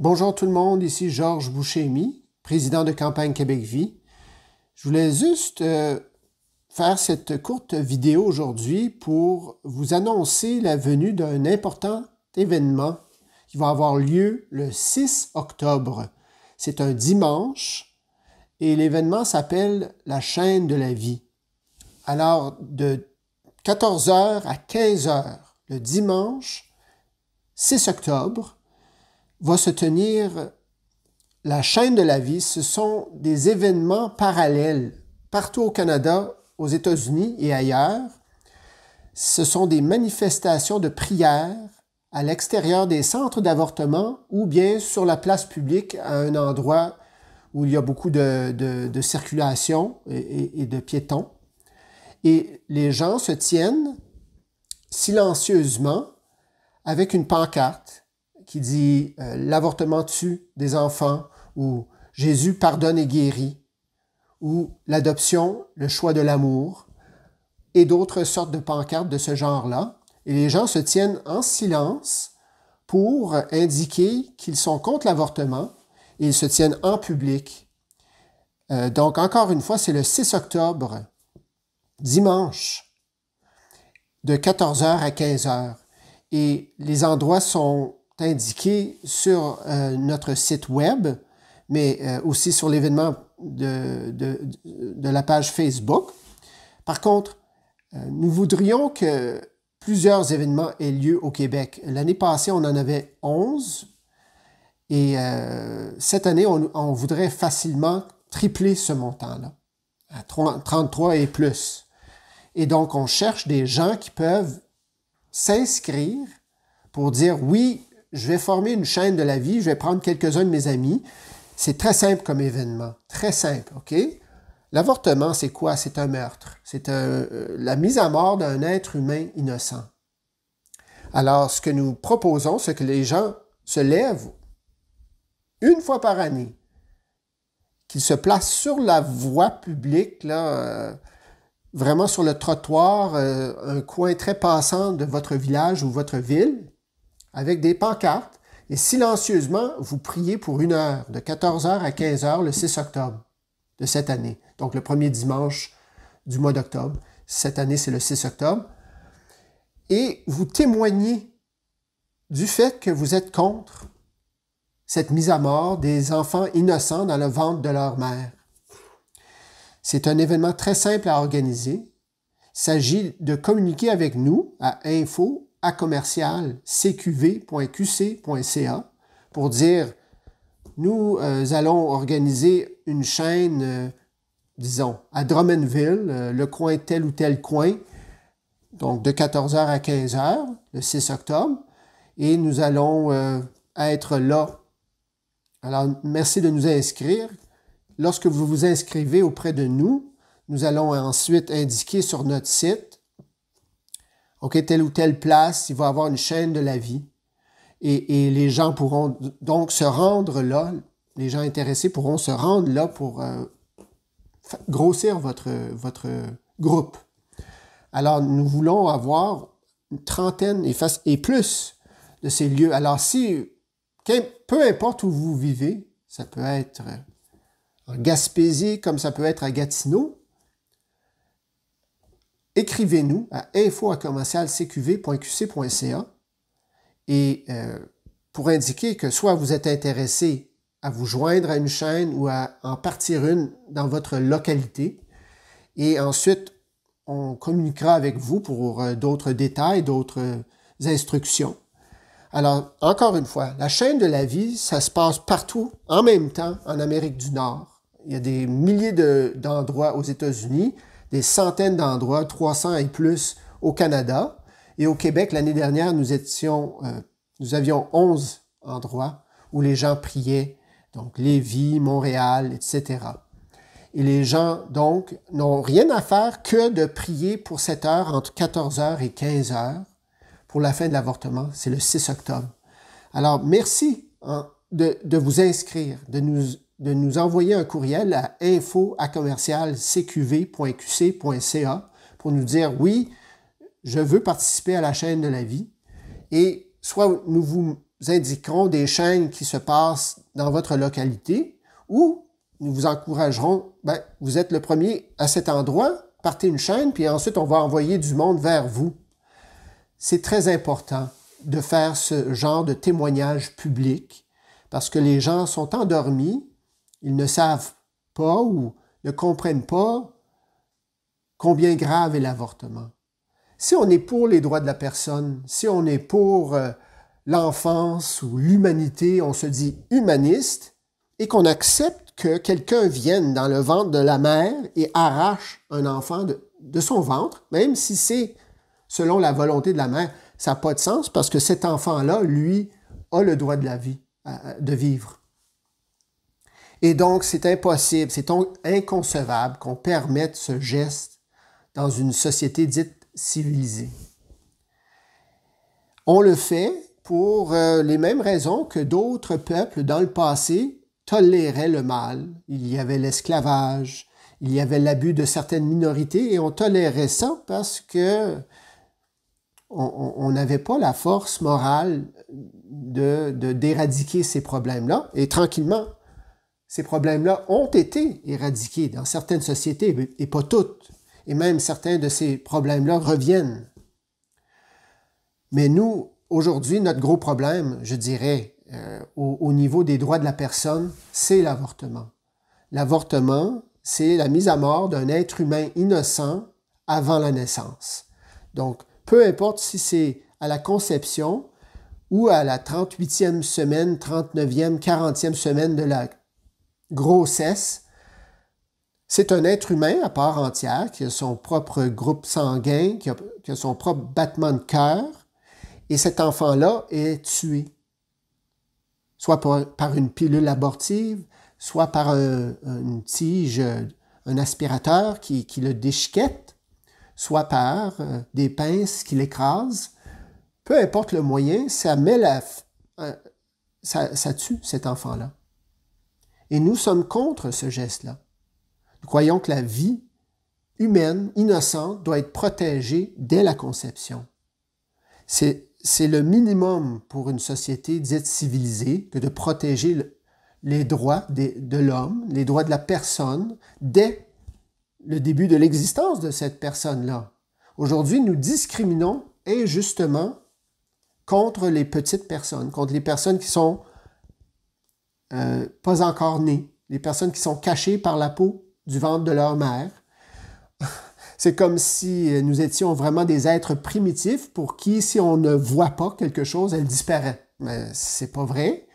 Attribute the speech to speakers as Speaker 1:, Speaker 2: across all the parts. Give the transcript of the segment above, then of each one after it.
Speaker 1: Bonjour tout le monde, ici Georges Boucher-Amy, président de Campagne Québec Vie. Je voulais juste faire cette courte vidéo aujourd'hui pour vous annoncer la venue d'un important événement qui va avoir lieu le 6 octobre. C'est un dimanche et l'événement s'appelle la chaîne de la vie. Alors, de 14h à 15h, le dimanche 6 octobre, va se tenir la chaîne de la vie. Ce sont des événements parallèles partout au Canada, aux États-Unis et ailleurs. Ce sont des manifestations de prière à l'extérieur des centres d'avortement ou bien sur la place publique à un endroit où il y a beaucoup de circulation et de piétons. Et les gens se tiennent silencieusement avec une pancarte qui dit l'avortement tue des enfants ou Jésus pardonne et guérit ou l'adoption, le choix de l'amour et d'autres sortes de pancartes de ce genre-là. Et les gens se tiennent en silence pour indiquer qu'ils sont contre l'avortement et ils se tiennent en public. Donc, encore une fois, c'est le 6 octobre, dimanche, de 14h à 15h. Et les endroits sont indiqués sur notre site web, mais aussi sur l'événement de la page Facebook. Par contre, nous voudrions que plusieurs événements aient lieu au Québec. L'année passée, on en avait 11 et cette année, on voudrait facilement tripler ce montant-là, à 33 et plus. Et donc, on cherche des gens qui peuvent s'inscrire pour dire « Oui, je vais former une chaîne de la vie, je vais prendre quelques-uns de mes amis. » C'est très simple comme événement, très simple, OK? L'avortement, c'est quoi? C'est un meurtre. C'est la mise à mort d'un être humain innocent. Alors, ce que nous proposons, c'est que les gens se lèvent une fois par année, qu'ils se placent sur la voie publique, là, vraiment sur le trottoir, un coin très passant de votre village ou votre ville, avec des pancartes, et silencieusement, vous priez pour 1 heure, de 14h à 15h, le 6 octobre de cette année. Donc, le premier dimanche du mois d'octobre. Cette année, c'est le 6 octobre. Et vous témoignez du fait que vous êtes contre cette mise à mort des enfants innocents dans le ventre de leur mère. C'est un événement très simple à organiser. Il s'agit de communiquer avec nous à info@cqv.qc.ca pour dire nous allons organiser une chaîne, disons, à Drummondville, le coin tel ou tel coin, donc de 14h à 15h, le 6 octobre, et nous allons être là. Alors, merci de nous inscrire. Lorsque vous vous inscrivez auprès de nous, nous allons ensuite indiquer sur notre site, OK, telle ou telle place, il va y avoir une chaîne de la vie. Et les gens pourront donc se rendre là, les gens intéressés pourront se rendre là pour grossir votre groupe. Alors, nous voulons avoir une trentaine et plus de ces lieux. Alors, peu importe où vous vivez, ça peut être en Gaspésie, comme ça peut être à Gatineau, écrivez-nous à info@cqv.qc.ca et pour indiquer que soit vous êtes intéressé à vous joindre à une chaîne ou à en partir une dans votre localité. Et ensuite, on communiquera avec vous pour d'autres détails, d'autres instructions. Alors, encore une fois, la chaîne de la vie, ça se passe partout en même temps en Amérique du Nord. Il y a des milliers d'endroits aux États-Unis, des centaines d'endroits, 300 et plus au Canada. Et au Québec, l'année dernière, nous avions 11 endroits où les gens priaient, donc Lévis, Montréal, etc. Et les gens, donc, n'ont rien à faire que de prier pour cette heure entre 14h et 15h pour la fin de l'avortement. C'est le 6 octobre. Alors, merci de vous inscrire, de nous envoyer un courriel à info@cqv.qc.ca pour nous dire « Oui, je veux participer à la chaîne de la vie » et soit nous vous indiquerons des chaînes qui se passent dans votre localité ou nous vous encouragerons, vous êtes le premier à cet endroit, partez une chaîne, puis ensuite on va envoyer du monde vers vous. C'est très important de faire ce genre de témoignage public parce que les gens sont endormis, ils ne savent pas ou ne comprennent pas combien grave est l'avortement. Si on est pour les droits de la personne, si on est pour l'enfance ou l'humanité, on se dit humaniste, et qu'on accepte que quelqu'un vienne dans le ventre de la mère et arrache un enfant de son ventre, même si c'est selon la volonté de la mère, ça n'a pas de sens parce que cet enfant-là, lui, a le droit de la vie, de vivre. Et donc, c'est impossible, c'est inconcevable qu'on permette ce geste dans une société dite civilisée. On le fait pour les mêmes raisons que d'autres peuples dans le passé toléraient le mal. Il y avait l'esclavage, il y avait l'abus de certaines minorités et on tolérait ça parce que on n'avait pas la force morale d'éradiquer ces problèmes-là. Et tranquillement, ces problèmes-là ont été éradiqués dans certaines sociétés, et pas toutes. Et même certains de ces problèmes-là reviennent. Mais nous, aujourd'hui, notre gros problème, je dirais, au niveau des droits de la personne, c'est l'avortement. L'avortement, c'est la mise à mort d'un être humain innocent avant la naissance. Donc, peu importe si c'est à la conception ou à la 38e semaine, 39e, 40e semaine de la grossesse, c'est un être humain à part entière qui a son propre groupe sanguin, qui a son propre battement de cœur, et cet enfant-là est tué, soit par une pilule abortive, soit par une tige, un aspirateur qui le déchiquette, soit par des pinces qui l'écrasent. Peu importe le moyen, ça tue cet enfant-là. Et nous sommes contre ce geste-là. Nous croyons que la vie humaine, innocente, doit être protégée dès la conception. C'est le minimum pour une société dite civilisée que de protéger les droits de l'homme, les droits de la personne, dès le début de l'existence de cette personne-là. Aujourd'hui, nous discriminons injustement contre les petites personnes, contre les personnes qui sont pas encore nées, les personnes qui sont cachées par la peau du ventre de leur mère. C'est comme si nous étions vraiment des êtres primitifs pour qui, si on ne voit pas quelque chose, elle disparaît. Mais c'est pas vrai.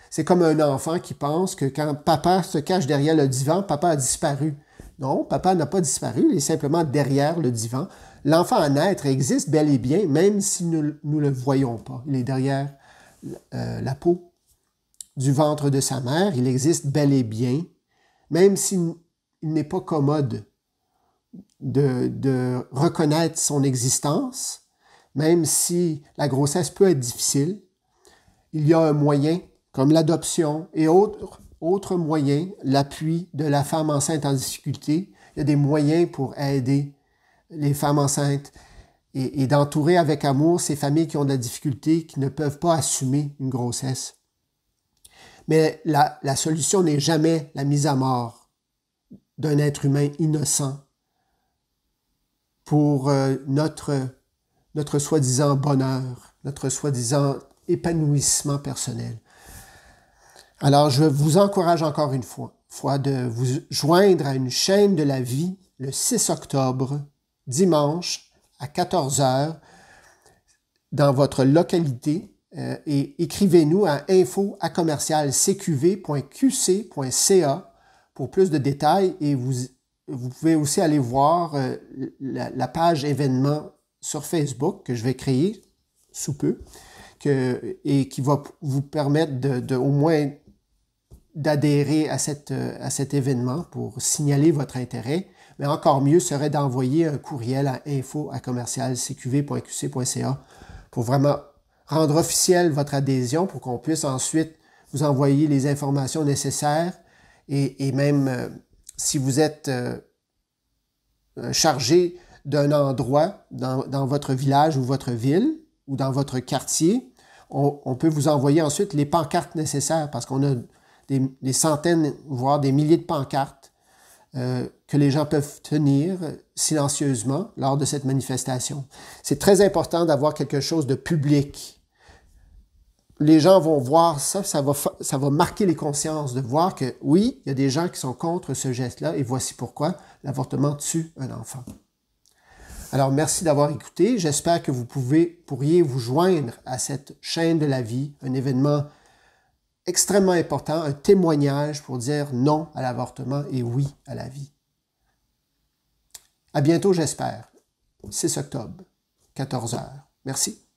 Speaker 1: C'est comme un enfant qui pense que quand papa se cache derrière le divan, papa a disparu. Non, papa n'a pas disparu, il est simplement derrière le divan. L'enfant à naître existe bel et bien, même si nous ne le voyons pas. Il est derrière la peau du ventre de sa mère, il existe bel et bien, même s'il n'est pas commode de reconnaître son existence, même si la grossesse peut être difficile. Il y a un moyen, comme l'adoption et autres moyens, l'appui de la femme enceinte en difficulté. Il y a des moyens pour aider les femmes enceintes et d'entourer avec amour ces familles qui ont de la difficulté, qui ne peuvent pas assumer une grossesse. Mais la solution n'est jamais la mise à mort d'un être humain innocent pour notre soi-disant bonheur, notre soi-disant épanouissement personnel. Alors, je vous encourage encore une fois de vous joindre à une chaîne de la vie le 6 octobre, dimanche, à 14h, dans votre localité, et écrivez-nous à info@cqv.qc.ca pour plus de détails et vous pouvez aussi aller voir la page événements sur Facebook que je vais créer sous peu et qui va vous permettre au moins d'adhérer à cet événement pour signaler votre intérêt. Mais encore mieux serait d'envoyer un courriel à info@cqv.qc.ca pour vraiment rendre officielle votre adhésion pour qu'on puisse ensuite vous envoyer les informations nécessaires et même si vous êtes chargé d'un endroit dans votre village ou votre ville ou dans votre quartier, on peut vous envoyer ensuite les pancartes nécessaires parce qu'on a des centaines, voire des milliers de pancartes que les gens peuvent tenir silencieusement lors de cette manifestation. C'est très important d'avoir quelque chose de public. Les gens vont voir ça, ça va marquer les consciences de voir que oui, il y a des gens qui sont contre ce geste-là et voici pourquoi l'avortement tue un enfant. Alors, merci d'avoir écouté. J'espère que vous pourriez vous joindre à cette chaîne de la vie, un événement extrêmement important, un témoignage pour dire non à l'avortement et oui à la vie. À bientôt, j'espère. 6 octobre, 14 heures. Merci.